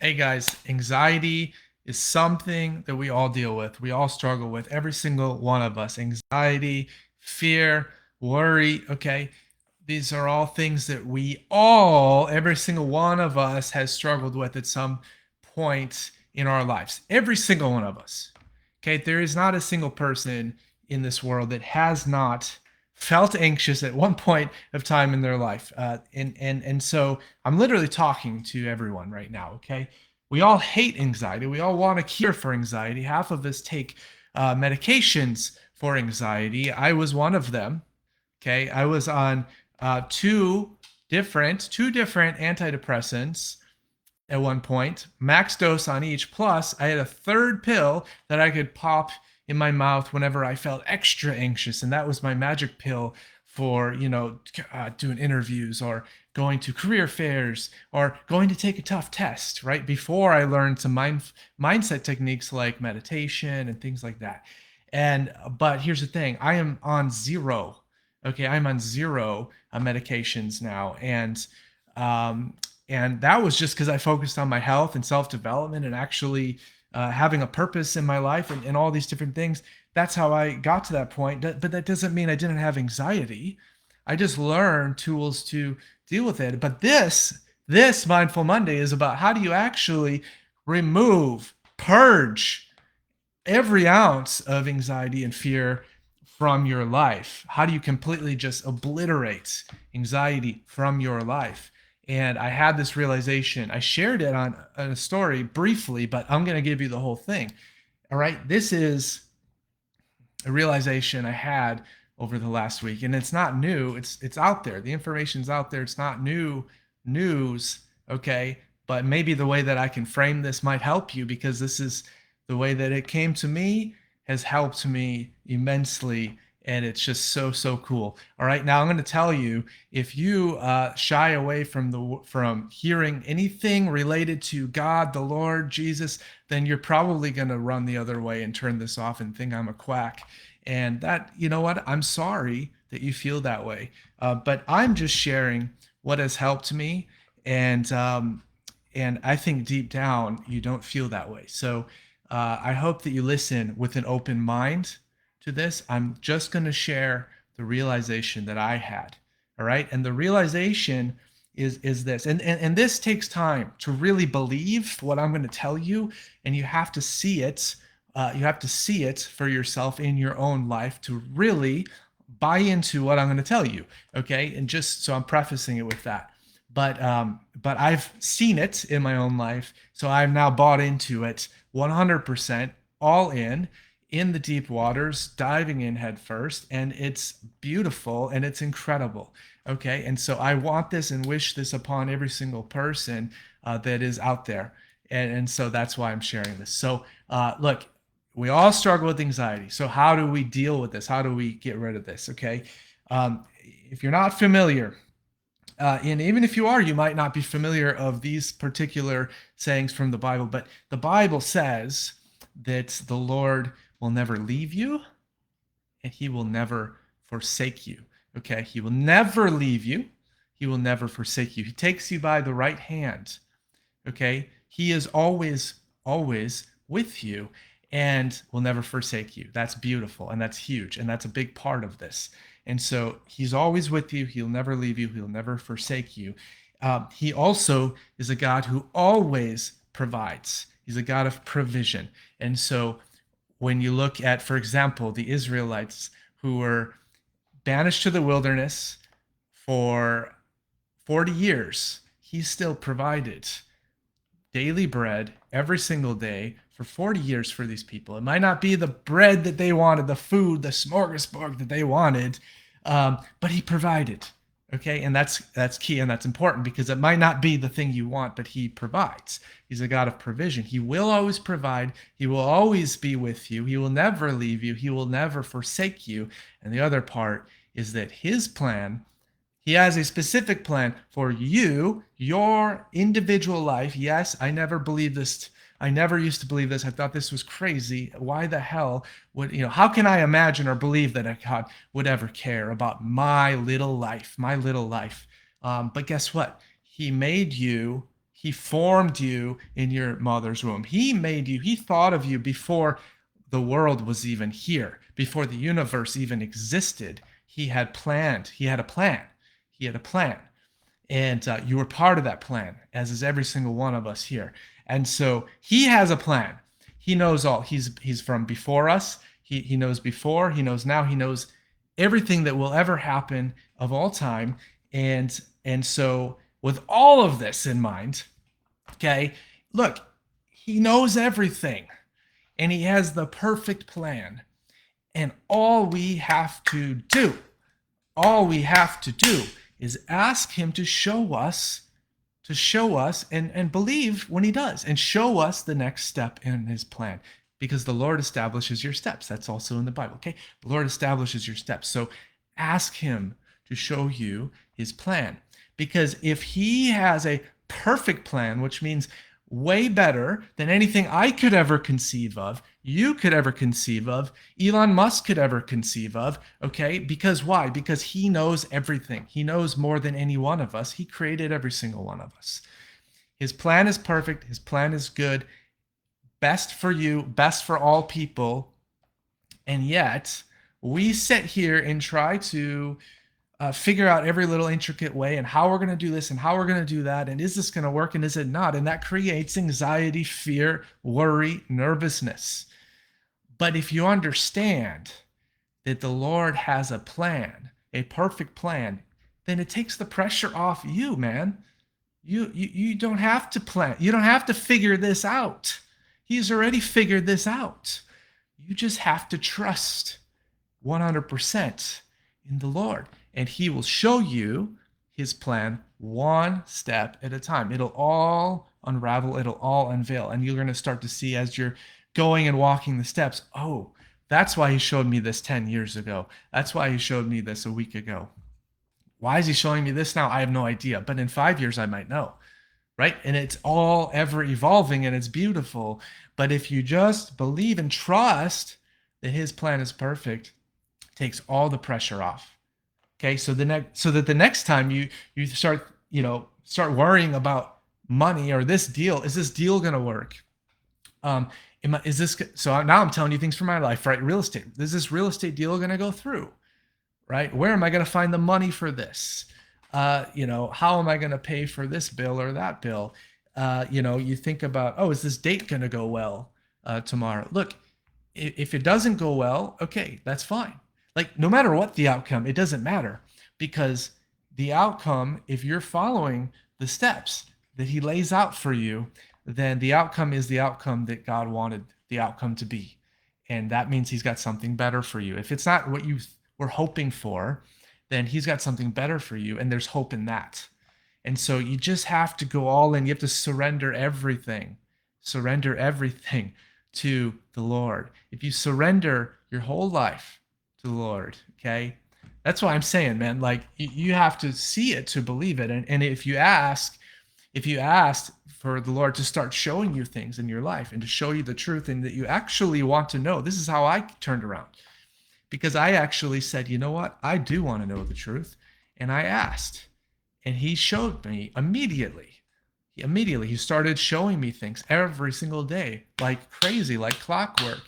Hey guys, anxiety is something that we all deal with. We all struggle with, every single one of us. Anxiety, fear, worry, okay? These are all things that every single one of us has struggled with at some point in our lives. Every single one of us. Okay, there is not a single person in this world that has not felt anxious at one point of time in their life. And so I'm literally talking to everyone right now. Okay, we all hate anxiety. We all want a cure for anxiety. Half of us take medications for anxiety. I was one of them. Okay, I was on two different antidepressants at one point, max dose on each. Plus, I had a third pill that I could pop in my mouth whenever I felt extra anxious, and that was my magic pill for doing interviews or going to career fairs or going to take a tough test. Right before I learned some mindset techniques like meditation and things like that. And but here's the thing: I am on zero. Okay, I'm on zero medications now, um, and that was just because I focused on my health and self development and actually having a purpose in my life and all these different things. That's how I got to that point. But that doesn't mean I didn't have anxiety. I just learned tools to deal with it. But this Mindful Monday is about how do you actually purge every ounce of anxiety and fear from your life. How do you completely just obliterate anxiety from your life? And I had this realization. I shared it on a story briefly, but I'm going to give you the whole thing. All right. This is a realization I had over the last week, and it's not new. It's out there. The information's out there. It's not new news. Okay. But maybe the way that I can frame this might help you, because this is the way that it came to me has helped me immensely, and it's just so cool. All right, now I'm going to tell you, if you shy away from hearing anything related to God, the Lord, Jesus, then you're probably going to run the other way and turn this off and think I'm a quack. And that, you know what? I'm sorry that you feel that way, but I'm just sharing what has helped me, and and I think deep down you don't feel that way. So I hope that you listen with an open mind to this. I'm just going to share the realization that I had. All right. And the realization is this. And this takes time to really believe what I'm going to tell you. And you have to see it. You have to see it for yourself in your own life to really buy into what I'm going to tell you. Okay. And just so I'm prefacing it with that. But I've seen it in my own life, so I've now bought into it 100%, all in the deep waters, diving in head first, and it's beautiful and it's incredible. Okay, and so I want this and wish this upon every single person that is out there, and so that's why I'm sharing this. So look, we all struggle with anxiety. So how do we deal with this? How do we get rid of this? Okay, if you're not familiar, and even if you are, you might not be familiar of these particular sayings from the Bible, but the Bible says that the Lord will never leave you and he will never forsake you. Okay, he will never leave you, he will never forsake you. He takes you by the right hand. Okay, he is always with you and will never forsake you. That's beautiful and that's huge, and that's a big part of this. And so he's always with you. He'll never leave you. He'll never forsake you. He also is a God who always provides. He's a God of provision. And so when you look at, for example, the Israelites who were banished to the wilderness for 40 years, he still provided daily bread every single day for 40 years for these people. It might not be the bread that they wanted, the food, the smorgasbord that they wanted, but he provided. Okay, and that's key and that's important, because it might not be the thing you want, but he provides. He's a God of provision. He will always provide. He will always be with you. He will never leave you. He will never forsake you. And the other part is that his plan, he has a specific plan for you, your individual life. Yes, I never believed this. I never used to believe this. I thought this was crazy. Why the hell would, how can I imagine or believe that a God would ever care about my little life, my little life? But guess what? He made you. He formed you in your mother's womb. He made you. He thought of you before the world was even here, before the universe even existed. He had planned. He had a plan. He had a plan. And you were part of that plan, as is every single one of us here. And so he has a plan. He knows all. He's from before us. He knows before. He knows now. He knows everything that will ever happen of all time. And so with all of this in mind, okay, look, he knows everything, and he has the perfect plan. And all we have to do is ask him to show us and believe when he does, and show us the next step in his plan. Because the Lord establishes your steps. That's also in the Bible. Okay. The Lord establishes your steps. So ask him to show you his plan. Because if he has a perfect plan, which means way better than anything I could ever conceive of, you could ever conceive of, Elon Musk could ever conceive of, okay? Because why? Because he knows everything. He knows more than any one of us. He created every single one of us. His plan is perfect. His plan is good. Best for you, best for all people. And yet, we sit here and try to figure out every little intricate way and how we're going to do this and how we're going to do that. And is this going to work and is it not? And that creates anxiety, fear, worry, nervousness. But if you understand that the Lord has a plan, a perfect plan, then it takes the pressure off you, man. You don't have to plan. You don't have to figure this out. He's already figured this out. You just have to trust 100% in the Lord, and he will show you his plan one step at a time. It'll all unravel, it'll all unveil, and you're going to start to see as you're going and walking the steps, oh, that's why he showed me this 10 years ago. That's why he showed me this a week ago. Why is he showing me this now? I have no idea, but in 5 years I might know. Right? And it's all ever evolving and it's beautiful. But if you just believe and trust that his plan is perfect, it takes all the pressure off. Okay, so that the next time you start worrying about money or this deal, is this deal going to work? Is this so? Now I'm telling you things from my life, right? Real estate. Is this real estate deal going to go through? Right? Where am I going to find the money for this? How am I going to pay for this bill or that bill? You think about, oh, is this date going to go well tomorrow? Look, if it doesn't go well, okay, that's fine. Like, no matter what the outcome, it doesn't matter, because the outcome, if you're following the steps that he lays out for you, then the outcome is the outcome that God wanted the outcome to be. And that means he's got something better for you. If it's not what you were hoping for, then he's got something better for you, and there's hope in that. And so you just have to go all in. You have to surrender everything to the Lord. If you surrender your whole life to the Lord, okay, that's why I'm saying, man, like, you have to see it to believe it. And if you asked for the Lord to start showing you things in your life and to show you the truth, and that you actually want to know, this is how I turned around. Because I actually said, you know what? I do want to know the truth. And I asked. And he showed me immediately. He started showing me things every single day, like crazy, like clockwork.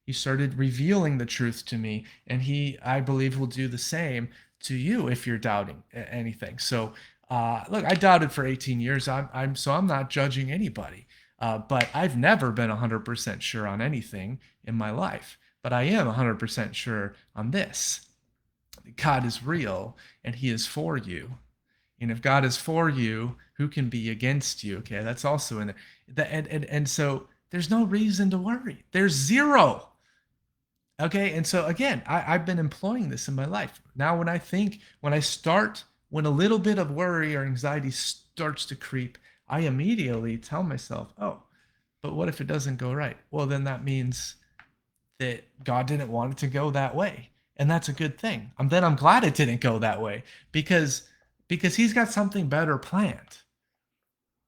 He started revealing the truth to me. And I believe, will do the same to you if you're doubting anything. So, look, I doubted for 18 years. I'm not judging anybody. But I've never been 100% sure on anything in my life. But I am 100% sure on this. God is real, and he is for you. And if God is for you, who can be against you? Okay, that's also in there. And so there's no reason to worry. There's zero. Okay, and so again, I've been employing this in my life. Now when a little bit of worry or anxiety starts to creep, I immediately tell myself, oh, but what if it doesn't go right? Well, then that means that God didn't want it to go that way. And that's a good thing. Then I'm glad it didn't go that way, because he's got something better planned.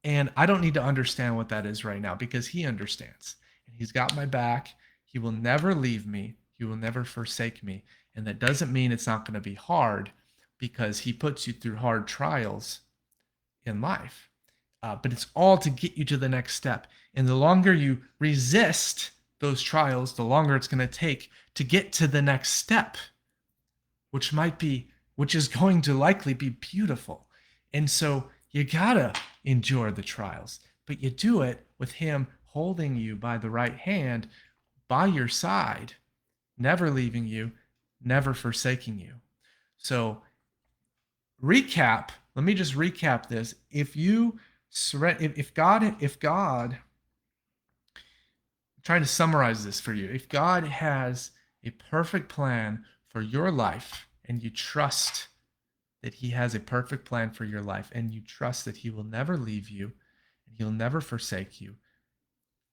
And I don't need to understand what that is right now, because he understands. And he's got my back. He will never leave me. He will never forsake me. And that doesn't mean it's not going to be hard, because he puts you through hard trials in life. but it's all to get you to the next step. And the longer you resist those trials, the longer it's going to take to get to the next step, which is going to likely be beautiful. And so you gotta endure the trials, but you do it with him holding you by the right hand, by your side, never leaving you, never forsaking you. So recap, let me just recap this. If God, I'm trying to summarize this for you. If God has a perfect plan for your life and you trust that he has a perfect plan for your life and you trust that he will never leave you and he'll never forsake you,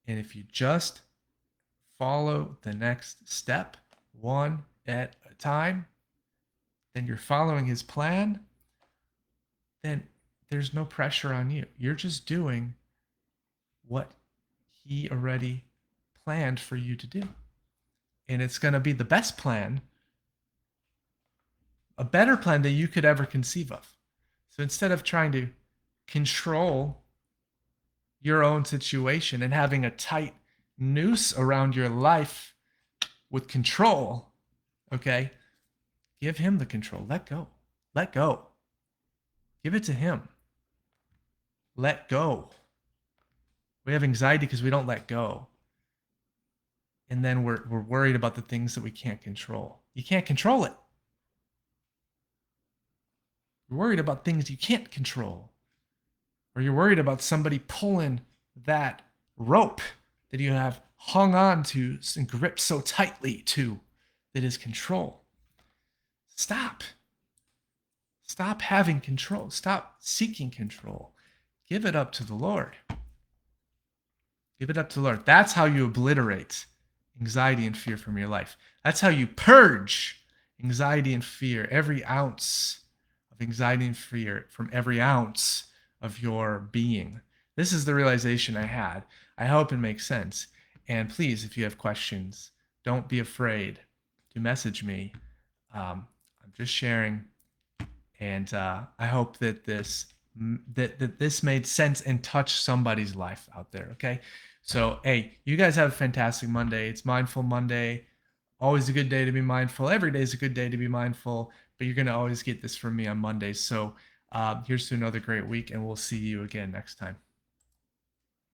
and if you just follow the next step one at a time, then you're following his plan, then there's no pressure on you. You're just doing what he already planned for you to do. And it's going to be the best plan, a better plan that you could ever conceive of. So instead of trying to control your own situation and having a tight noose around your life with control, okay, give him the control. Let go. Let go. Give it to him. Let go. We have anxiety because we don't let go. And then we're worried about the things that we can't control. You can't control it. You're worried about things you can't control. Or you're worried about somebody pulling that rope that you have hung on to and gripped so tightly to that is control. Stop. Stop having control. Stop seeking control. Give it up to the Lord. Give it up to the Lord. That's how you obliterate anxiety and fear from your life. That's how you purge anxiety and fear, every ounce of anxiety and fear from every ounce of your being. This is the realization I had. I hope it makes sense. And please, if you have questions, don't be afraid to message me. I'm just sharing, and I hope that this made sense and touched somebody's life out there. Okay, so hey, you guys have a fantastic Monday. It's Mindful Monday. Always a good day to be mindful. Every day is a good day to be mindful, but you're gonna always get this from me on Mondays. So here's to another great week, and we'll see you again next time.